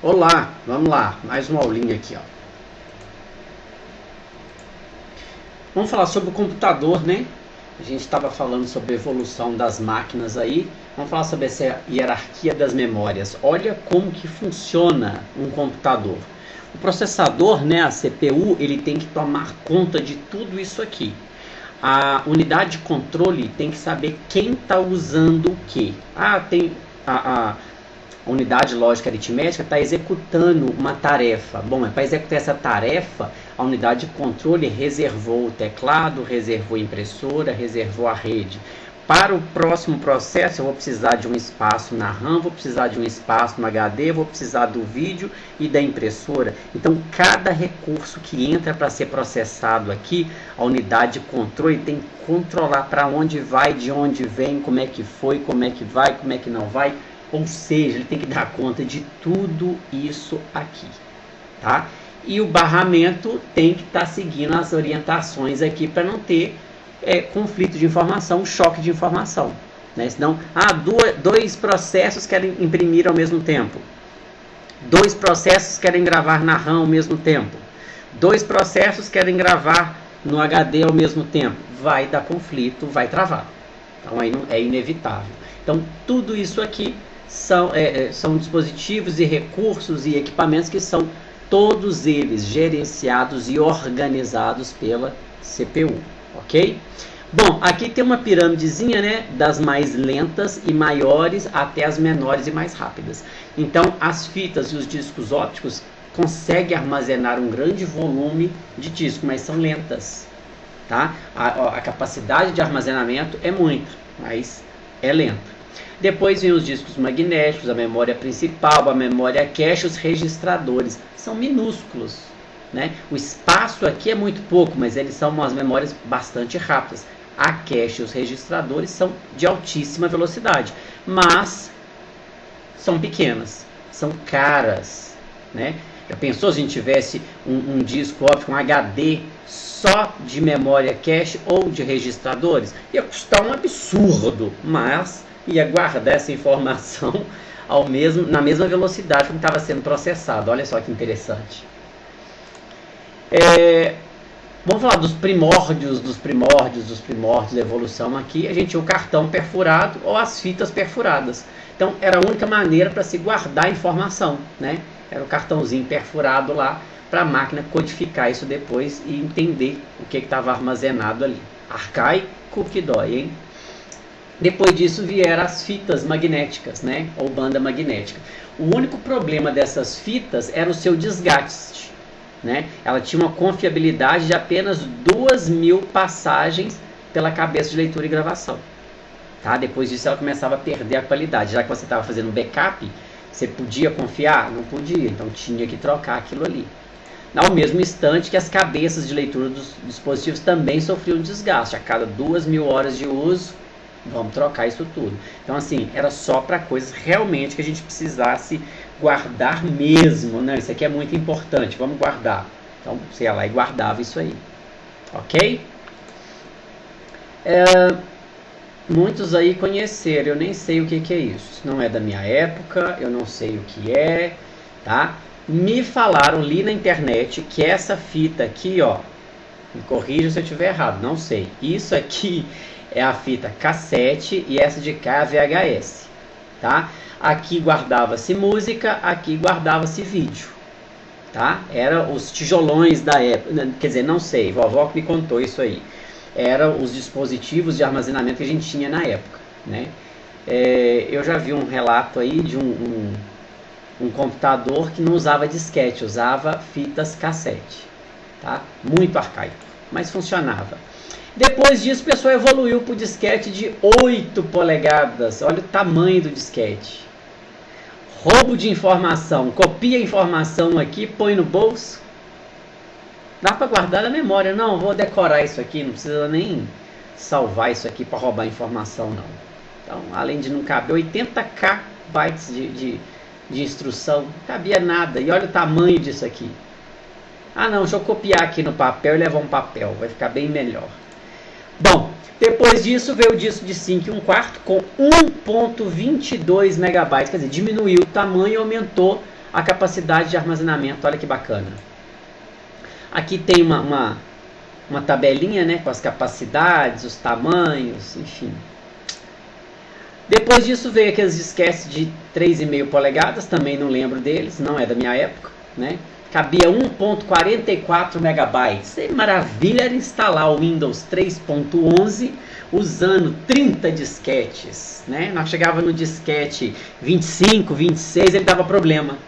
Olá, vamos lá, mais uma aulinha aqui, ó. Vamos falar sobre o computador, né? A gente estava falando sobre a evolução das máquinas aí. Vamos falar sobre essa hierarquia das memórias. Olha como que funciona um computador. O processador, né, a CPU, ele tem que tomar conta de tudo isso aqui. A unidade de controle tem que saber quem está usando o que. Tem a unidade lógica aritmética está executando uma tarefa. Bom, para executar essa tarefa, a unidade de controle reservou o teclado, reservou a impressora, reservou a rede. Para o próximo processo, eu vou precisar de um espaço na RAM, vou precisar de um espaço no HD, vou precisar do vídeo e da impressora. Então, cada recurso que entra para ser processado aqui, a unidade de controle tem que controlar para onde vai, de onde vem, como é que foi, como é que vai, como é que não vai. Ou seja, ele tem que dar conta de tudo isso aqui, tá? E o barramento tem que estar seguindo as orientações aqui para não ter conflito de informação, choque de informação, né? Senão, dois processos querem imprimir ao mesmo tempo, dois processos querem gravar na RAM ao mesmo tempo, dois processos querem gravar no HD ao mesmo tempo, vai dar conflito, vai travar. Então aí é inevitável. Então tudo isso aqui são dispositivos e recursos e equipamentos que são todos eles gerenciados e organizados pela CPU, ok? Bom, aqui tem uma pirâmidezinha, né, das mais lentas e maiores até as menores e mais rápidas. Então, as fitas e os discos ópticos conseguem armazenar um grande volume de disco, mas são lentas, tá? A capacidade de armazenamento é muito, mas é lenta. Depois vem os discos magnéticos, a memória principal, a memória cache, os registradores. São minúsculos, né? O espaço aqui é muito pouco, mas eles são umas memórias bastante rápidas. A cache e os registradores são de altíssima velocidade, mas são pequenas, são caras, né? Já pensou se a gente tivesse um disco óptico, um HD só de memória cache ou de registradores? Ia custar um absurdo, mas ia guardar essa informação na mesma velocidade que estava sendo processado. Olha só que interessante. Vamos falar dos primórdios da evolução aqui. A gente tinha o cartão perfurado ou as fitas perfuradas. Então era a única maneira para se guardar a informação, né? Era o cartãozinho perfurado lá para a máquina codificar isso depois e entender o que estava armazenado ali. Arcaico que dói, hein? Depois disso vieram as fitas magnéticas, né? Ou banda magnética. O único problema dessas fitas era o seu desgaste, né? Ela tinha uma confiabilidade de apenas 2.000 passagens pela cabeça de leitura e gravação, tá? Depois disso ela começava a perder a qualidade. Já que você estava fazendo um backup, você podia confiar? Não podia, então tinha que trocar aquilo ali. Ao mesmo instante que as cabeças de leitura dos dispositivos também sofriam desgaste. A cada 2.000 horas de uso, vamos trocar isso tudo. Então assim, era só para coisas realmente que a gente precisasse guardar mesmo, né? Isso aqui é muito importante, vamos guardar. Então você ia lá e guardava isso aí, ok? Muitos aí conheceram, eu nem sei o que é isso. Não é da minha época, eu não sei o que é, tá? Me falaram, li na internet, que essa fita aqui, ó, me corrija se eu estiver errado, não sei. Isso aqui é a fita cassete e essa de cá é a VHS, tá? Aqui guardava-se música, aqui guardava-se vídeo, tá? Era os tijolões da época, quer dizer, não sei, vovó que me contou isso aí. Eram os dispositivos de armazenamento que a gente tinha na época, né? Eu já vi um relato aí de um computador que não usava disquete, usava fitas cassete, tá? Muito arcaico, mas funcionava. Depois disso, o pessoal evoluiu para o disquete de 8 polegadas. Olha o tamanho do disquete. Roubo de informação. Copia a informação aqui, põe no bolso. Dá para guardar na memória. Não, vou decorar isso aqui. Não precisa nem salvar isso aqui para roubar informação, não. Então, além de não caber 80k bytes de instrução, não cabia nada. E olha o tamanho disso aqui. Não, deixa eu copiar aqui no papel e levar um papel. Vai ficar bem melhor. Bom, depois disso veio o disco de 5 1/4 com 1.22 megabytes, quer dizer, diminuiu o tamanho e aumentou a capacidade de armazenamento. Olha que bacana. Aqui tem uma tabelinha, né, com as capacidades, os tamanhos, enfim. Depois disso veio aqueles disquetes de 3,5 polegadas, também não lembro deles, não é da minha época, né? Cabia 1.44 megabytes. E maravilha era instalar o Windows 3.11 usando 30 disquetes, né? Nós chegava no disquete 25, 26, ele dava problema.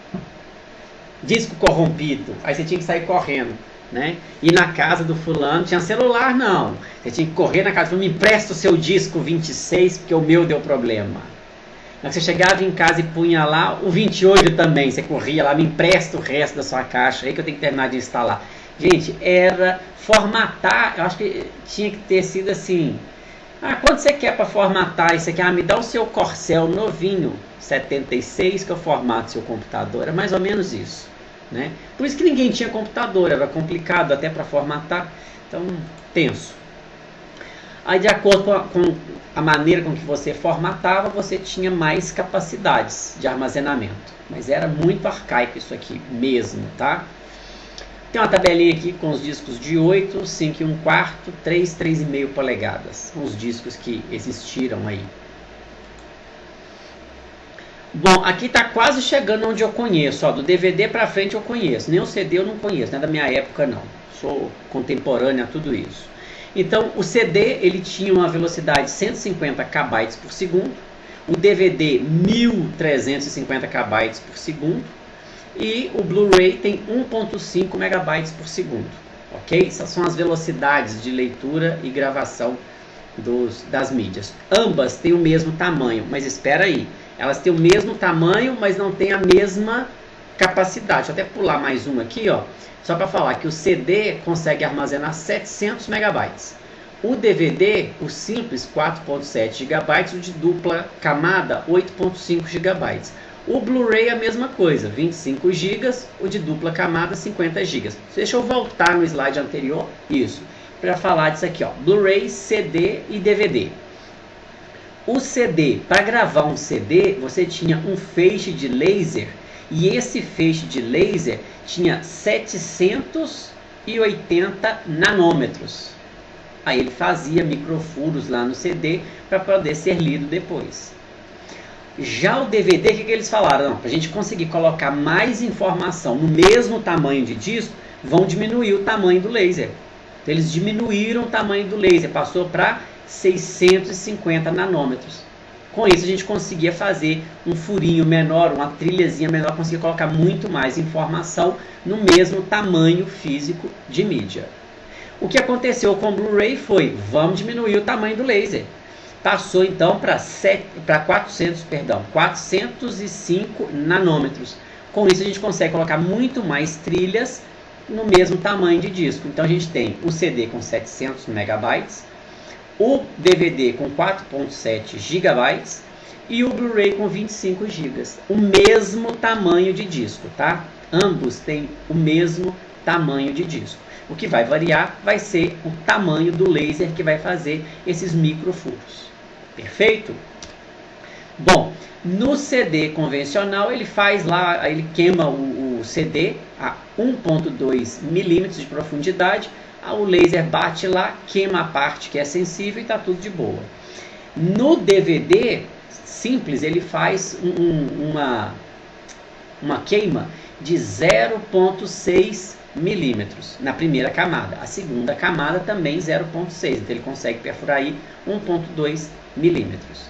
Disco corrompido, aí você tinha que sair correndo, né? E na casa do fulano tinha celular, não. Você tinha que correr na casa, me empresta o seu disco 26 porque o meu deu problema. Você chegava em casa e punha lá o 28 também, você corria lá, me empresta o resto da sua caixa aí que eu tenho que terminar de instalar. Gente, era formatar, eu acho que tinha que ter sido assim, quanto você quer para formatar isso aqui? Me dá o seu Corcel novinho, 76 que eu formato seu computador, era mais ou menos isso, né? Por isso que ninguém tinha computador, era complicado até para formatar, então tenso. Aí de acordo com a maneira com que você formatava, você tinha mais capacidades de armazenamento. Mas era muito arcaico isso aqui mesmo, tá? Tem uma tabelinha aqui com os discos de 8, 5 e 1/4, 3, 3,5 polegadas. São os discos que existiram aí. Bom, aqui está quase chegando onde eu conheço. Ó, do DVD para frente eu conheço. Nem o CD eu não conheço, não é da minha época não. Sou contemporâneo a tudo isso. Então, o CD ele tinha uma velocidade de 150 KB por segundo, o DVD 1350 KB por segundo e o Blu-ray tem 1.5 MB por segundo. Ok? Essas são as velocidades de leitura e gravação das mídias. Ambas têm o mesmo tamanho, mas espera aí. Elas têm o mesmo tamanho, mas não têm a mesma capacidade. Deixa eu até pular mais um aqui, ó. Só para falar que o CD consegue armazenar 700 megabytes. O DVD, o simples, 4.7 GB, o de dupla camada, 8.5 GB. O Blu-ray é a mesma coisa, 25 GB, o de dupla camada, 50 GB. Deixa eu voltar no slide anterior, isso, para falar disso aqui, ó, Blu-ray, CD e DVD. O CD, para gravar um CD, você tinha um feixe de laser, e esse feixe de laser tinha 780 nanômetros. Aí ele fazia microfuros lá no CD para poder ser lido depois. Já o DVD, o que eles falaram? Para a gente conseguir colocar mais informação no mesmo tamanho de disco, vão diminuir o tamanho do laser. Então, eles diminuíram o tamanho do laser, passou para 650 nanômetros. Com isso a gente conseguia fazer um furinho menor, uma trilhazinha menor, conseguia colocar muito mais informação no mesmo tamanho físico de mídia. O que aconteceu com o Blu-ray foi, vamos diminuir o tamanho do laser. Passou então para 405 nanômetros. Com isso a gente consegue colocar muito mais trilhas no mesmo tamanho de disco. Então a gente tem o CD com 700 megabytes, o DVD com 4.7 GB e o Blu-ray com 25 GB. O mesmo tamanho de disco, tá? Ambos têm o mesmo tamanho de disco. O que vai variar vai ser o tamanho do laser que vai fazer esses microfuros. Perfeito? Bom, no CD convencional ele faz lá, ele queima o CD a 1.2 milímetros de profundidade. O laser bate lá, queima a parte que é sensível e está tudo de boa. No DVD simples, ele faz uma queima de 0.6 milímetros na primeira camada. A segunda camada também 0.6, então ele consegue perfurar aí 1.2 milímetros.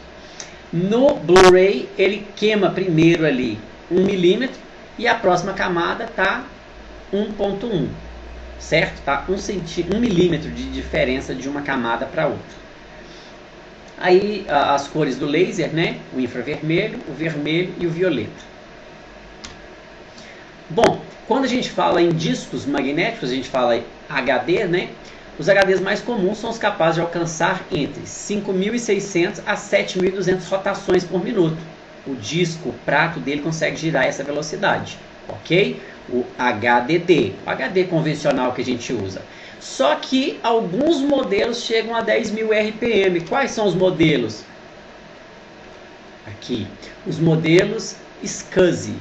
No Blu-ray, ele queima primeiro ali 1 milímetro e a próxima camada está 1.1. Certo? Tá? 1 milímetro de diferença de uma camada para outra. Aí as cores do laser, né? O infravermelho, o vermelho e o violeta. Bom, quando a gente fala em discos magnéticos, a gente fala em HD, né? Os HDs mais comuns são os capazes de alcançar entre 5.600 a 7.200 rotações por minuto. O disco, o prato dele consegue girar essa velocidade, ok? O HDD, o HD convencional que a gente usa. Só que alguns modelos chegam a 10.000 RPM. Quais são os modelos? Aqui, os modelos SCSI.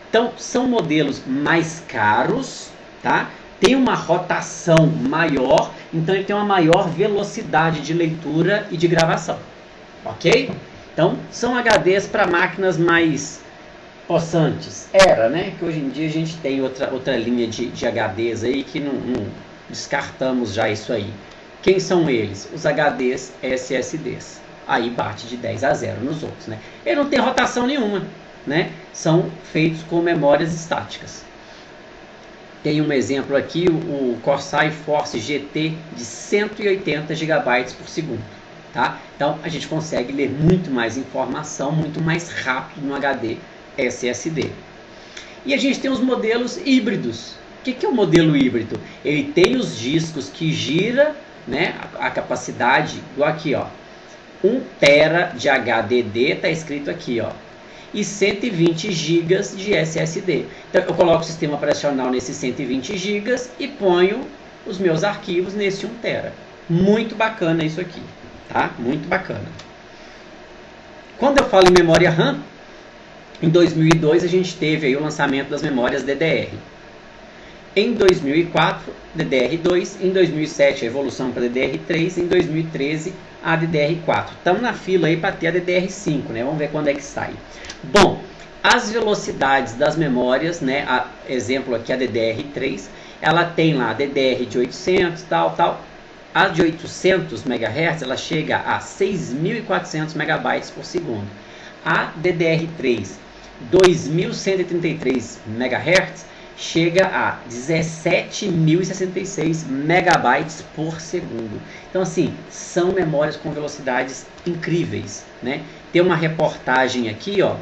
Então, são modelos mais caros, tá? Tem uma rotação maior, então ele tem uma maior velocidade de leitura e de gravação, ok? Então, são HDs para máquinas mais possantes. Era, né? Que hoje em dia a gente tem outra linha de HDs aí que não descartamos já isso aí. Quem são eles? Os HDs SSDs. Aí bate de 10-0 nos outros, né? Ele não tem rotação nenhuma, né? São feitos com memórias estáticas. Tem um exemplo aqui, o Corsair Force GT de 180 GB por segundo. Tá? Então a gente consegue ler muito mais informação, muito mais rápido no HD SSD. E a gente tem os modelos híbridos. O que é o modelo híbrido? Ele tem os discos que gira, né, a capacidade, igual aqui, ó, 1 TB de HDD, está escrito aqui, ó, e 120 GB de SSD. Então eu coloco o sistema operacional nesses 120 GB e ponho os meus arquivos nesse 1 TB. Muito bacana isso aqui, tá? Muito bacana. Quando eu falo em memória RAM, em 2002 a gente teve aí o lançamento das memórias DDR. Em 2004, DDR2, em 2007 a evolução para DDR3, em 2013 a DDR4. Estamos na fila aí para ter a DDR5, né? Vamos ver quando é que sai. Bom, as velocidades das memórias, né? Exemplo aqui a DDR3, ela tem lá a DDR de 800, tal. A de 800 MHz, ela chega a 6.400 MB por segundo. A DDR3 2.133 MHz chega a 17.066 megabytes por segundo. Então, assim, são memórias com velocidades incríveis, né? Tem uma reportagem aqui, ó,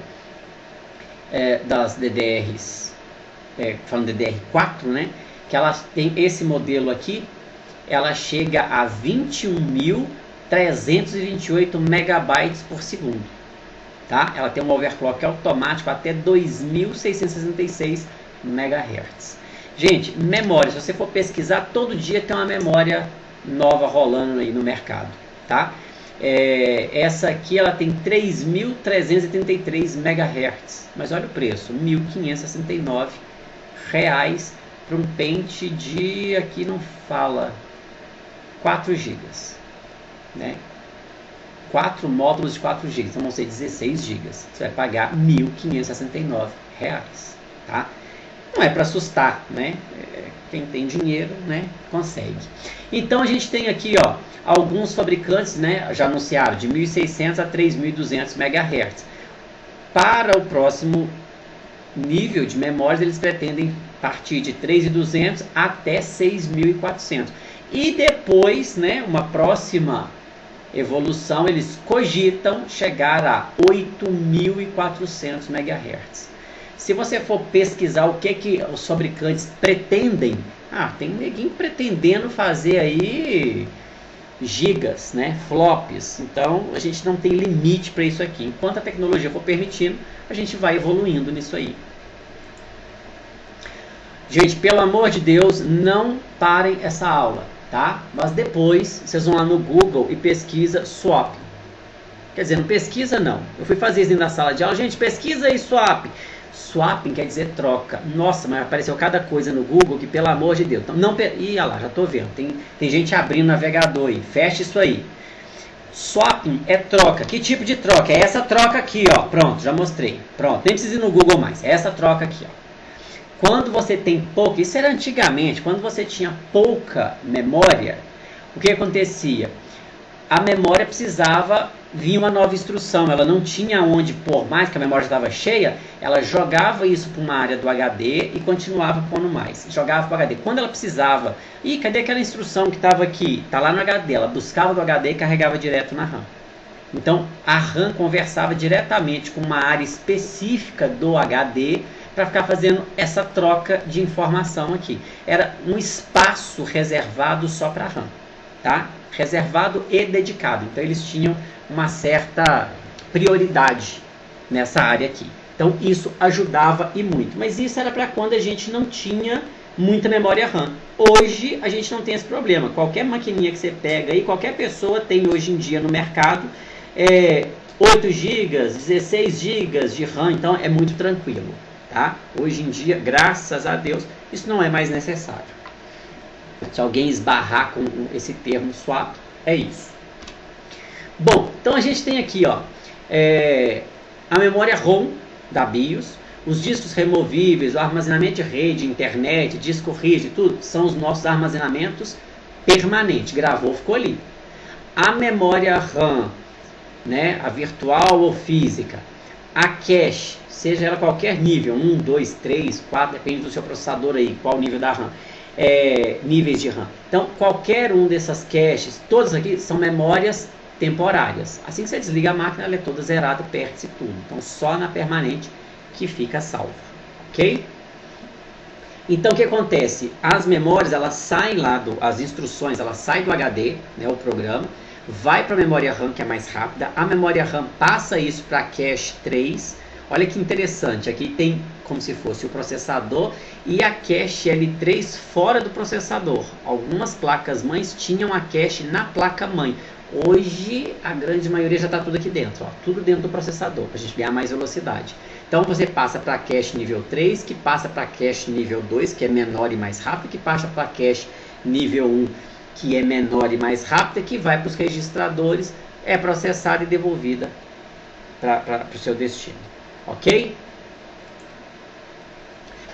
das DDRs, falando DDR4, né? Que ela tem esse modelo aqui, ela chega a 21.328 megabytes por segundo, tá? Ela tem um overclock automático até 2.666 MHz. Gente, memória, se você for pesquisar, todo dia tem uma memória nova rolando aí no mercado, tá? Essa aqui ela tem 3.333 MHz, mas olha o preço, R$ 1.569 para um pente de, aqui não fala, 4 GB, né? 4 módulos de 4 GB, então vão ser 16 GB. Você vai pagar R$ 1.569, tá? Não é para assustar, né? Quem tem dinheiro, né, consegue. Então a gente tem aqui, ó, alguns fabricantes, né, já anunciaram de 1.600 a 3.200 MHz. Para o próximo nível de memórias, eles pretendem partir de 3.200 até 6.400. E depois, né, uma próxima evolução, eles cogitam chegar a 8.400 MHz. Se você for pesquisar o que os fabricantes pretendem, tem neguinho pretendendo fazer aí gigas, né, flops. Então a gente não tem limite para isso aqui. Enquanto a tecnologia for permitindo, a gente vai evoluindo nisso aí. Gente, pelo amor de Deus, não parem essa aula, tá? Mas depois vocês vão lá no Google e pesquisa swapping. Quer dizer, não pesquisa não. Eu fui fazer isso dentro da sala de aula. Gente, pesquisa aí swapping. Swapping quer dizer troca. Nossa, mas apareceu cada coisa no Google que, pelo amor de Deus. Então, não. Ih, olha lá, já estou vendo. Tem gente abrindo o navegador aí. Fecha isso aí. Swapping é troca. Que tipo de troca? É essa troca aqui, ó. Pronto, já mostrei. Pronto, nem precisa ir no Google mais. É essa troca aqui, ó. Quando você tem pouca, isso era antigamente, quando você tinha pouca memória, o que acontecia? A memória precisava vir uma nova instrução, ela não tinha onde pôr mais, que a memória estava cheia, ela jogava isso para uma área do HD e continuava pondo mais, jogava para o HD. Quando ela precisava, cadê aquela instrução que estava aqui? Está lá no HD, ela buscava do HD e carregava direto na RAM. Então a RAM conversava diretamente com uma área específica do HD para ficar fazendo essa troca de informação aqui. Era um espaço reservado só para a RAM, tá? Reservado e dedicado. Então eles tinham uma certa prioridade nessa área aqui. Então isso ajudava e muito. Mas isso era para quando a gente não tinha muita memória RAM. Hoje a gente não tem esse problema. Qualquer maquininha que você pega aí, qualquer pessoa tem hoje em dia no mercado 8 GB, 16 GB de RAM. Então é muito tranquilo. tá? Hoje em dia, graças a Deus, isso não é mais necessário. Se alguém esbarrar com esse termo swap, é isso. Bom, então a gente tem aqui, ó, a memória ROM da BIOS, os discos removíveis, o armazenamento de rede, internet, disco rígido, tudo, são os nossos armazenamentos permanentes. Gravou, ficou ali. A memória RAM, né, a virtual ou física, a cache, seja ela qualquer nível, 1, 2, 3, 4, depende do seu processador aí, qual o nível da RAM, níveis de RAM. Então, qualquer um dessas caches, todas aqui são memórias temporárias. Assim que você desliga a máquina, ela é toda zerada, perde-se tudo. Então, só na permanente que fica salva, ok? Então, o que acontece? As memórias, elas saem lá, as instruções, elas saem do HD, né, o programa, vai para a memória RAM, que é mais rápida, a memória RAM passa isso para a cache 3, olha que interessante, aqui tem como se fosse o processador e a cache L3 fora do processador. Algumas placas-mães tinham a cache na placa-mãe, hoje a grande maioria já está tudo aqui dentro, ó, tudo dentro do processador, para a gente ganhar mais velocidade. Então você passa para a cache nível 3, que passa para a cache nível 2, que é menor e mais rápido, que passa para a cache nível 1, que é menor e mais rápida, que vai para os registradores, é processada e devolvida para o seu destino. Ok?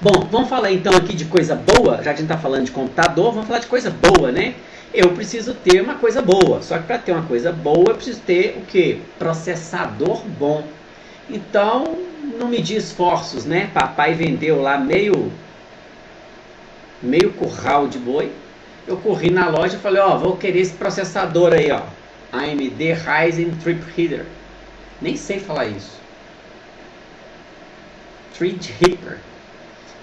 Bom, vamos falar então aqui de coisa boa, já que a gente está falando de computador, vamos falar de coisa boa, né? Eu preciso ter uma coisa boa, só que para ter uma coisa boa eu preciso ter o quê? Processador bom. Então, não medir esforços, né? Papai vendeu lá meio curral de boi. Eu corri na loja e falei, ó, vou querer esse processador aí, ó, AMD Ryzen Threadripper. Nem sei falar isso. Threadripper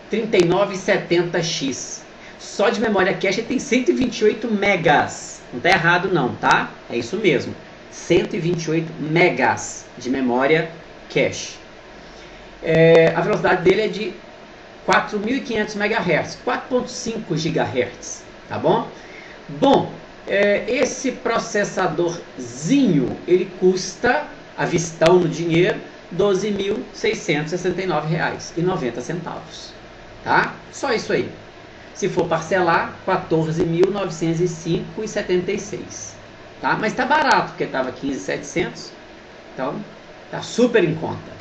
3970X. Só de memória cache tem 128 megas. Não tá errado não, tá? É isso mesmo. 128 megas de memória cache. A velocidade dele é de 4.500 MHz, 4.5 GHz, tá bom? Bom, esse processadorzinho, ele custa, à vistão no dinheiro, R$ 12.669,90, tá? Só isso aí. Se for parcelar, R$ 14.905,76, tá? Mas tá barato, porque tava 15.700, então tá super em conta.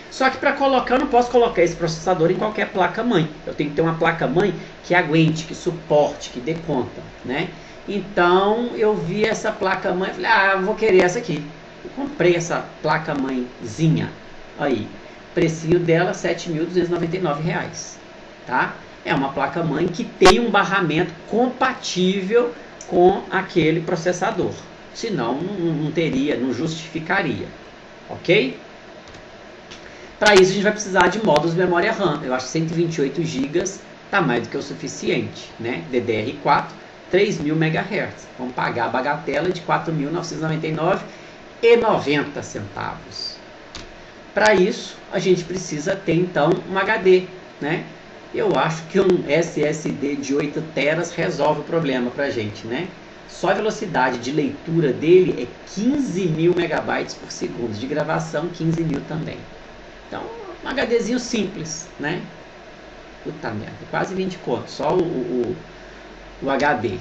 Só que para colocar, eu não posso colocar esse processador em qualquer placa-mãe. Eu tenho que ter uma placa-mãe que aguente, que suporte, que dê conta, né? Então, eu vi essa placa-mãe e falei, eu vou querer essa aqui. Eu comprei essa placa-mãezinha. Aí, precinho dela, R$ 7.299, tá? É uma placa-mãe que tem um barramento compatível com aquele processador. Senão, não teria, não justificaria, ok? Para isso a gente vai precisar de módulos de memória RAM. Eu acho que 128 GB está mais do que o suficiente, né? DDR4, 3.000 MHz. Vamos pagar a bagatela de R$ 4.999,90. Para isso a gente precisa ter então um HD, né? Eu acho que um SSD de 8 teras resolve o problema para a gente, né? Só a velocidade de leitura dele é 15.000 megabytes por segundo, de gravação 15.000 também. Então, um HDzinho simples, né? Puta merda, quase 20 contos, só o HD.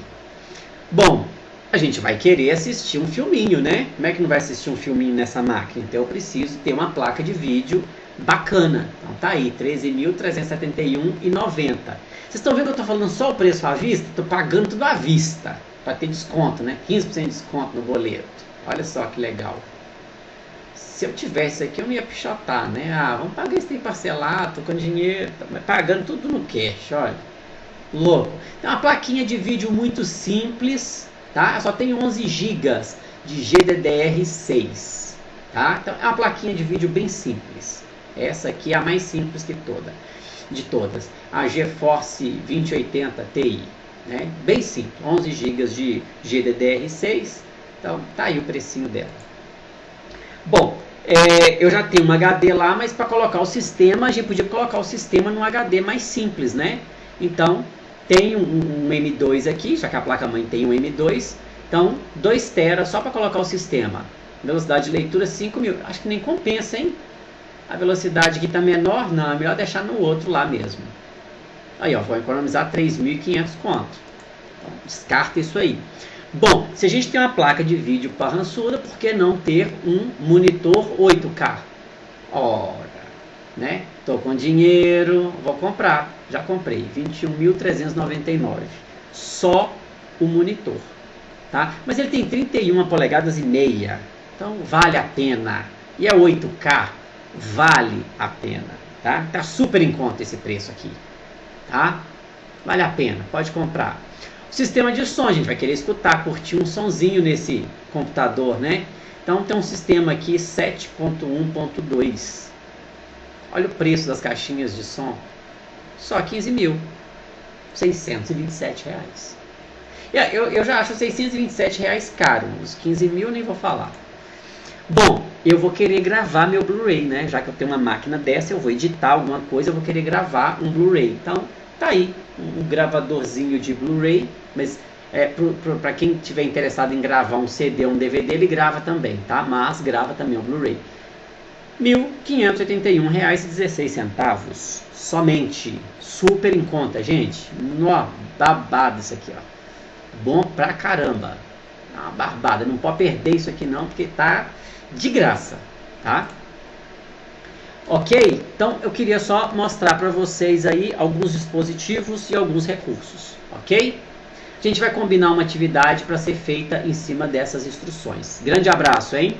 Bom, a gente vai querer assistir um filminho, né? Como é que não vai assistir um filminho nessa máquina? Então eu preciso ter uma placa de vídeo bacana. Então tá aí, R$ 13.371,90. Vocês estão vendo que eu tô falando só o preço à vista? Tô pagando tudo à vista, para ter desconto, né? 15% de desconto no boleto. Olha só que legal. Se eu tivesse aqui, eu não ia pichotar, né? Vamos pagar isso aí parcelado, tô com dinheiro, pagando tudo no cash, olha. Louco. Tem uma plaquinha de vídeo muito simples, tá? Só tem 11 GB de GDDR6, tá? Então é uma plaquinha de vídeo bem simples. Essa aqui é a mais simples de todas. A GeForce 2080 Ti, né? Bem simples, 11 GB de GDDR6. Então tá aí o precinho dela. Bom, eu já tenho um HD lá, mas para colocar o sistema, a gente podia colocar o sistema num HD mais simples, né? Então, tem um M2 aqui, já que a placa-mãe tem um M2. Então, 2 TB só para colocar o sistema. Velocidade de leitura 5.000. Acho que nem compensa, hein? A velocidade aqui está menor, não, é melhor deixar no outro lá mesmo. Aí, ó, vou economizar 3.500 conto. Então, descarta isso aí. Bom, se a gente tem uma placa de vídeo parrançuda, por que não ter um monitor 8K? Ora, né? Tô com dinheiro, vou comprar. Já comprei, 21.399. Só o monitor, tá? Mas ele tem 31 polegadas e meia. Então vale a pena. E é 8K, vale a pena, tá? Tá super em conta esse preço aqui, tá? Vale a pena, pode comprar. O sistema de som, a gente vai querer escutar, curtir um sonzinho nesse computador, né? Então tem um sistema aqui 7.1.2. Olha o preço das caixinhas de som. Só R$15.627. Eu já acho R$627 caro. Os 15 mil nem vou falar. Bom, eu vou querer gravar meu Blu-ray, né? Já que eu tenho uma máquina dessa, eu vou editar alguma coisa, eu vou querer gravar um Blu-ray. Então, tá aí, um gravadorzinho de Blu-ray, mas para quem tiver interessado em gravar um CD ou um DVD, ele grava também, tá? Mas grava também o Blu-ray. R$1.581,16. Somente. Super em conta, gente. Nó, babado isso aqui, ó. Bom pra caramba. Uma barbada. Não pode perder isso aqui não, porque tá de graça, tá? Ok? Então eu queria só mostrar para vocês aí alguns dispositivos e alguns recursos, ok? A gente vai combinar uma atividade para ser feita em cima dessas instruções. Grande abraço, hein?